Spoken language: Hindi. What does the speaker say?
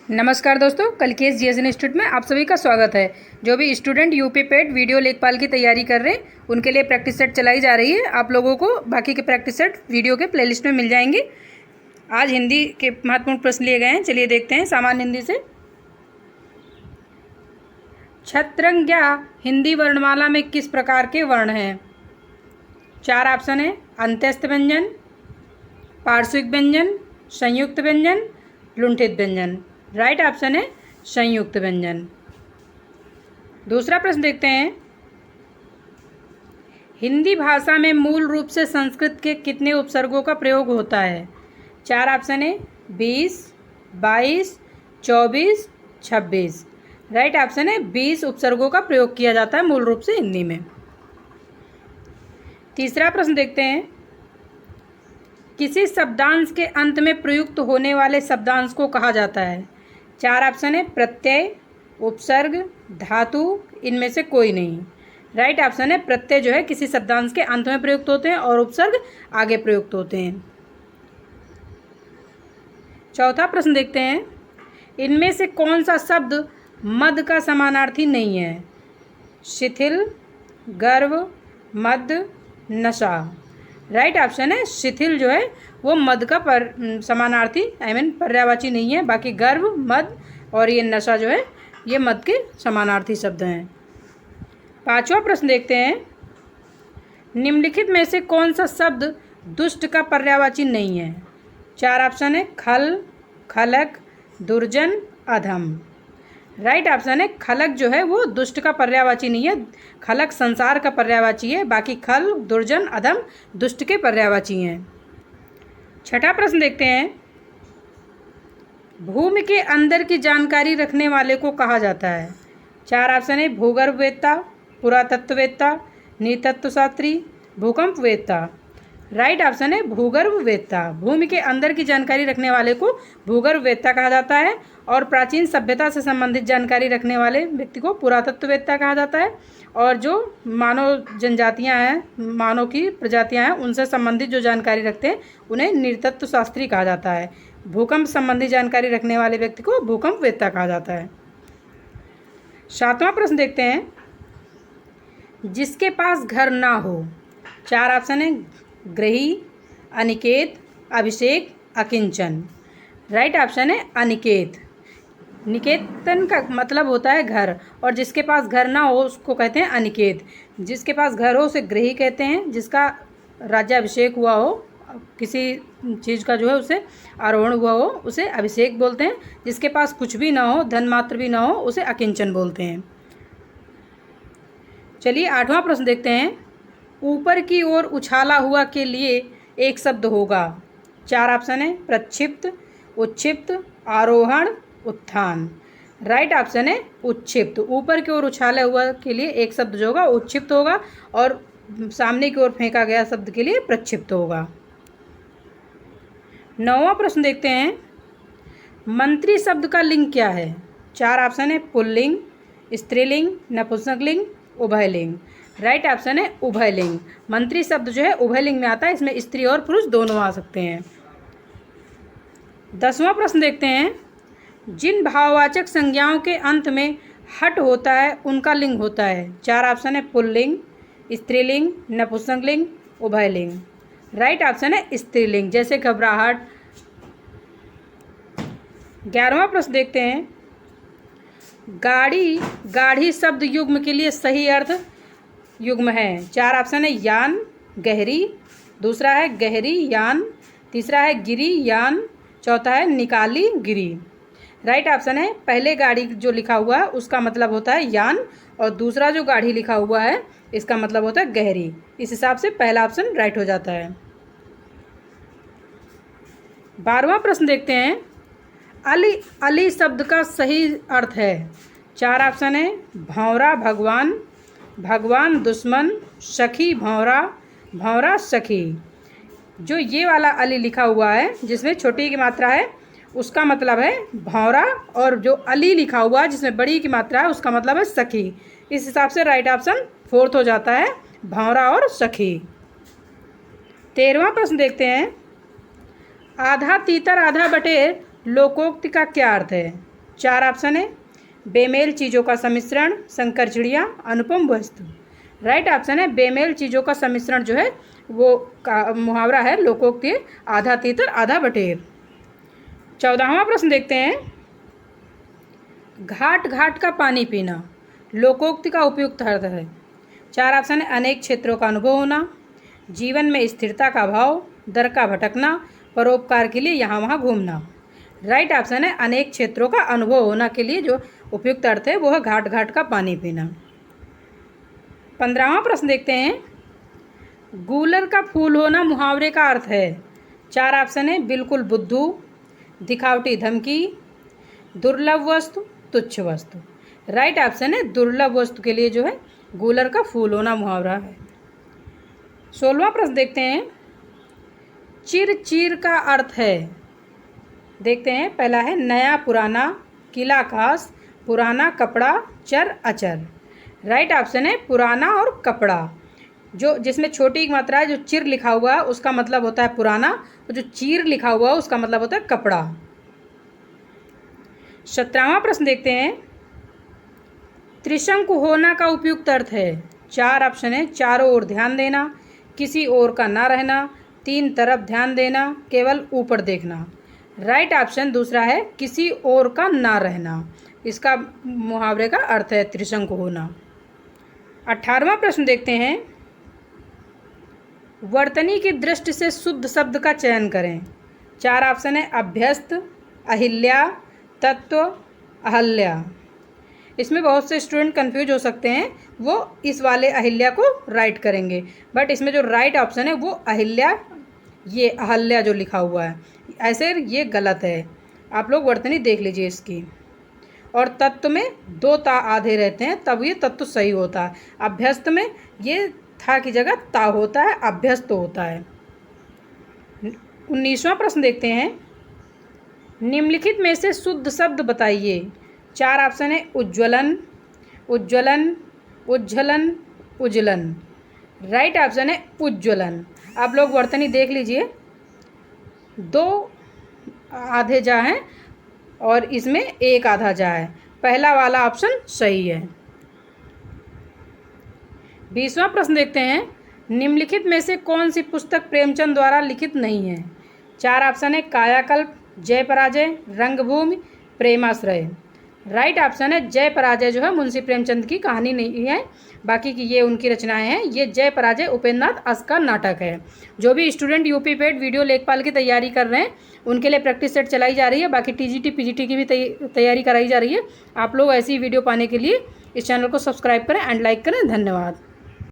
नमस्कार दोस्तों, कलकेश जीएस इंस्टीट्यूट में आप सभी का स्वागत है। जो भी स्टूडेंट यूपी पेट वीडियो लेखपाल की तैयारी कर रहे हैं उनके लिए प्रैक्टिस सेट चलाई जा रही है। आप लोगों को बाकी के प्रैक्टिस सेट वीडियो के प्लेलिस्ट में मिल जाएंगे। आज हिंदी के महत्वपूर्ण प्रश्न लिए गए हैं, चलिए देखते हैं सामान्य हिंदी से। छत्रंज्ञा हिंदी वर्णमाला में किस प्रकार के वर्ण हैं? 4 ऑप्शन है। अंत्यस्थ व्यंजन, पार्श्विक व्यंजन, संयुक्त व्यंजन, लुंठित व्यंजन। राइट ऑप्शन है संयुक्त व्यंजन। दूसरा प्रश्न देखते हैं। हिंदी भाषा में मूल रूप से संस्कृत के कितने उपसर्गों का प्रयोग होता है? 4 ऑप्शन है। 20, 22, 24, 26। राइट ऑप्शन है 20 उपसर्गों का प्रयोग किया जाता है मूल रूप से हिंदी में। तीसरा प्रश्न देखते हैं। किसी शब्दांश के अंत में प्रयुक्त होने वाले शब्दांश को कहा जाता है? 4 ऑप्शन है। प्रत्यय, उपसर्ग, धातु, इनमें से कोई नहीं। राइट ऑप्शन है प्रत्यय जो है किसी शब्दांश के अंत में प्रयुक्त होते हैं और उपसर्ग आगे प्रयुक्त होते हैं। चौथा प्रश्न देखते हैं। इनमें से कौन सा शब्द मद का समानार्थी नहीं है? शिथिल, गर्व, मद, नशा। राइट ऑप्शन है शिथिल जो है वो मद का समानार्थी पर्यायवाची नहीं है। बाकी गर्व, मद और ये नशा जो है ये मद के समानार्थी शब्द हैं। पांचवा प्रश्न देखते हैं। निम्नलिखित में से कौन सा शब्द दुष्ट का पर्यायवाची नहीं है? 4 ऑप्शन है। खल, खलक, दुर्जन, अधम। राइट ऑप्शन है खलक जो है वो दुष्ट का पर्यायवाची नहीं है। खलक संसार का पर्यायवाची है। बाकी खल, दुर्जन, अधम दुष्ट के पर्यायवाची हैं। छठा प्रश्न देखते हैं। भूमि के अंदर की जानकारी रखने वाले को कहा जाता है? 4 ऑप्शन है। भूगर्भवेत्ता, पुरातत्ववेत्ता, नृतत्वशास्त्री, भूकंपवेत्ता। राइट ऑप्शन है भूगर्भवेत्ता। भूमि के अंदर की जानकारी रखने वाले को भूगर्भवेत्ता कहा जाता है और प्राचीन सभ्यता से संबंधित जानकारी रखने वाले व्यक्ति को पुरातत्ववेत्ता कहा जाता है। और जो मानव जनजातियां हैं, मानव की प्रजातियां हैं, उनसे संबंधित जो जानकारी रखते हैं उन्हें नृतत्वशास्त्री कहा जाता है। भूकंप संबंधी जानकारी रखने वाले व्यक्ति को भूकंपवेत्ता कहा जाता है। सातवां प्रश्न देखते हैं। जिसके पास घर ना हो? 4 ऑप्शन है। ग्रही, अनिकेत, अभिषेक, अकिंचन। राइट ऑप्शन है अनिकेत। निकेतन का मतलब होता है घर, और जिसके पास घर ना हो उसको कहते हैं अनिकेत। जिसके पास घर हो उसे ग्रही कहते हैं। जिसका राज्याभिषेक हुआ हो, किसी चीज़ का जो है उसे आरोहण हुआ हो, उसे अभिषेक बोलते हैं। जिसके पास कुछ भी ना हो, धन मात्र भी ना हो, उसे अकिंचन बोलते हैं। चलिए 8वां प्रश्न देखते हैं। ऊपर की ओर उछाला हुआ के लिए एक शब्द होगा? 4 ऑप्शन है। प्रक्षिप्त, उच्छिप्त, आरोहण, उत्थान। राइट ऑप्शन है उच्छिप्त। ऊपर की ओर उछाला हुआ के लिए एक शब्द जो होगा उच्छिप्त होगा और सामने की ओर फेंका गया शब्द के लिए प्रक्षिप्त होगा। 9वां प्रश्न देखते हैं। मंत्री शब्द का लिंग क्या है? 4 ऑप्शन है। पुल्लिंग, स्त्रीलिंग, नपुंसकलिंग, उभयलिंग। राइट ऑप्शन है उभयलिंग। मंत्री शब्द जो है उभयलिंग में आता है। इसमें स्त्री और पुरुष दोनों आ सकते हैं। 10वां प्रश्न देखते हैं। जिन भाववाचक संज्ञाओं के अंत में हट होता है उनका लिंग होता है? 4 ऑप्शन है। पुल्लिंग, स्त्रीलिंग, नपुंसकलिंग, उभयलिंग। राइट ऑप्शन है स्त्रीलिंग, जैसे घबराहट। 11वां प्रश्न देखते हैं। गाड़ी, गाढ़ी शब्द युग्म के लिए सही अर्थ युग्म है? 4 ऑप्शन है। यान, गहरी। दूसरा है गहरी यान। तीसरा है गिरी यान। चौथा है निकाली गिरी। राइट ऑप्शन है पहले गाड़ी जो लिखा हुआ है उसका मतलब होता है यान, और दूसरा जो गाड़ी लिखा हुआ है इसका मतलब होता है गहरी। इस हिसाब से पहला ऑप्शन राइट हो जाता है। 12वां प्रश्न देखते हैं। अली, अली शब्द का सही अर्थ है? 4 ऑप्शन है। भंवरा भगवान, भगवान दुश्मन, सखी भंवरा, भंवरा सखी। जो ये वाला अली लिखा हुआ है जिसमें छोटी की मात्रा है उसका मतलब है भंवरा, और जो अली लिखा हुआ है जिसमें बड़ी की मात्रा है उसका मतलब है सखी। इस हिसाब से राइट ऑप्शन 4th हो जाता है, भंवरा और सखी। 13वां प्रश्न देखते हैं। आधा तीतर आधा बटेर लोकोक्ति का क्या अर्थ है? 4 ऑप्शन है। बेमेल चीज़ों का सम्मिश्रण, शंकर चिड़िया, अनुपम वस्तु। राइट ऑप्शन है बेमेल चीज़ों का सम्मिश्रण जो है वो का मुहावरा है लोकोक्ति आधा तीतर आधा बटेर। 14वां प्रश्न देखते हैं। घाट घाट का पानी पीना लोकोक्ति का उपयुक्त अर्थ है। 4 ऑप्शन है। अनेक क्षेत्रों का अनुभव होना, जीवन में स्थिरता का भाव, दर का भटकना, परोपकार के लिए यहाँ वहाँ घूमना। राइट ऑप्शन है अनेक क्षेत्रों का अनुभव होना के लिए जो उपयुक्त अर्थ है वो है घाट घाट का पानी पीना। 15वां प्रश्न देखते हैं। गूलर का फूल होना मुहावरे का अर्थ है। 4 ऑप्शन है। बिल्कुल बुद्धू, दिखावटी धमकी, दुर्लभ वस्तु, तुच्छ वस्तु। राइट ऑप्शन है दुर्लभ वस्तु के लिए जो है गूलर का फूल होना मुहावरा है। 16वां प्रश्न देखते हैं। चिर चीर का अर्थ है। देखते हैं। पहला है नया पुराना, किला खास, पुराना कपड़ा, चर अचर। राइट ऑप्शन है पुराना और कपड़ा। जो जिसमें छोटी की मात्रा है, जो चिर लिखा हुआ है उसका मतलब होता है पुराना, और जो चीर लिखा हुआ है उसका मतलब होता है कपड़ा। 17वां प्रश्न देखते हैं। त्रिशंकु होना का उपयुक्त अर्थ है। 4 ऑप्शन है। चारों ओर ध्यान देना, किसी ओर का ना रहना, 3 तरफ ध्यान देना, केवल ऊपर देखना। राइट ऑप्शन दूसरा है किसी ओर का ना रहना। इसका मुहावरे का अर्थ है त्रिशंकु होना। 18वां प्रश्न देखते हैं। वर्तनी की दृष्टि से शुद्ध शब्द का चयन करें। 4 ऑप्शन है। अभ्यस्त, अहिल्या, तत्व, अहल्या। इसमें बहुत से स्टूडेंट कंफ्यूज हो सकते हैं, वो इस वाले अहिल्या को राइट करेंगे, बट इसमें जो राइट ऑप्शन है वो अहिल्या, ये अहल्या जो लिखा हुआ है ऐसे ये गलत है। आप लोग वर्तनी देख लीजिए इसकी। और तत्व में 2 ता आधे रहते हैं तब ये तत्व सही होता है। अभ्यस्त में ये था की जगह ता होता है, अभ्यस्त होता है। 19वां प्रश्न देखते हैं। निम्नलिखित में से शुद्ध शब्द बताइए। 4 ऑप्शन है। उज्ज्वलन, उज्ज्वलन, उज्ज्वलन, उज्जलन। राइट ऑप्शन है उज्ज्वलन। आप लोग वर्तनी देख लीजिए, 2 आधे जा हैं और इसमें 1 आधा जा है। पहला वाला ऑप्शन सही है। 20वां प्रश्न देखते हैं। निम्नलिखित में से कौन सी पुस्तक प्रेमचंद द्वारा लिखित नहीं है। 4 ऑप्शन है। कायाकल्प, जय पराजय, रंगभूमि, प्रेमाश्रय। राइट ऑप्शन है जय पराजय जो है मुंशी प्रेमचंद की कहानी नहीं है, बाकी की ये उनकी रचनाएं हैं। ये जय पराजय उपेंद्र नाथ अस का नाटक है। जो भी स्टूडेंट यूपी पेट वीडियो लेखपाल की तैयारी कर रहे हैं उनके लिए प्रैक्टिस सेट चलाई जा रही है। बाकी टीजीटी पीजीटी की भी तैयारी कराई जा रही है। आप लोग ऐसी वीडियो पाने के लिए इस चैनल को सब्सक्राइब करें एंड लाइक करें। धन्यवाद।